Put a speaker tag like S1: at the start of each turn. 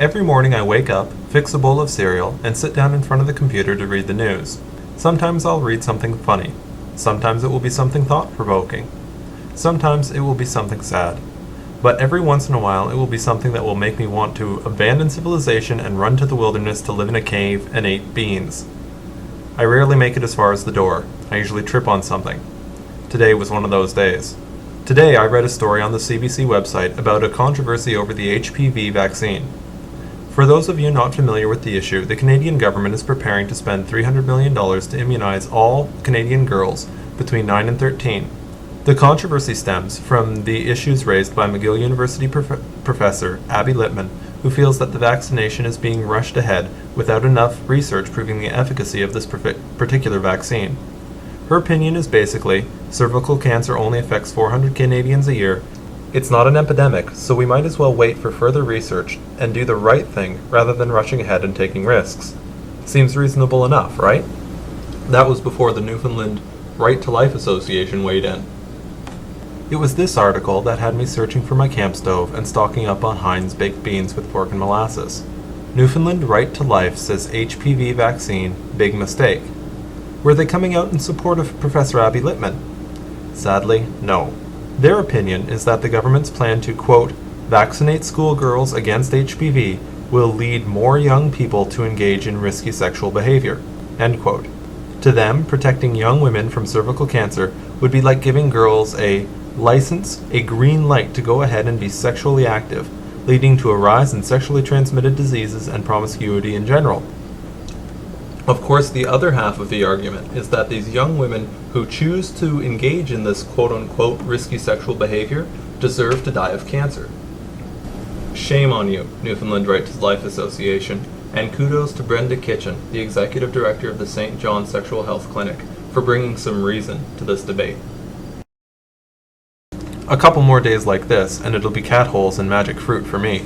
S1: Every morning I wake up, fix a bowl of cereal, and sit down in front of the computer to read the news. Sometimes I'll read something funny. Sometimes it will be something thought-provoking. Sometimes it will be something sad. But every once in a while it will be something that will make me want to abandon civilization and run to the wilderness to live in a cave and eat beans. I rarely make it as far as the door. I usually trip on something. Today was one of those days. Today I read a story on the CBC website about a controversy over the HPV vaccine. For those of you not familiar with the issue, the Canadian government is preparing to spend $300 million to immunize all Canadian girls between 9 and 13. The controversy stems from the issues raised by McGill University professor Abby Littman, who feels that the vaccination is being rushed ahead without enough research proving the efficacy of this particular vaccine. Her opinion is basically, cervical cancer only affects 400 Canadians a year. It's not an epidemic, so we might as well wait for further research and do the right thing rather than rushing ahead and taking risks. Seems reasonable enough, right? That was before the Newfoundland Right to Life Association weighed in. It was this article that had me searching for my camp stove and stocking up on Heinz baked beans with pork and molasses. Newfoundland Right to Life says HPV vaccine, big mistake. Were they coming out in support of Professor Abby Littman? Sadly, no. Their opinion is that the government's plan to, quote, vaccinate schoolgirls against HPV will lead more young people to engage in risky sexual behavior, end quote. To them, protecting young women from cervical cancer would be like giving girls a license, a green light to go ahead and be sexually active, leading to a rise in sexually transmitted diseases and promiscuity in general. Of course, the other half of the argument is that these young women who choose to engage in this quote-unquote risky sexual behavior deserve to die of cancer. Shame on you, Newfoundland Right to Life Association, and kudos to Brenda Kitchen, the executive director of the St. John Sexual Health Clinic, for bringing some reason to this debate. A couple more days like this, and it'll be cat holes and magic fruit for me.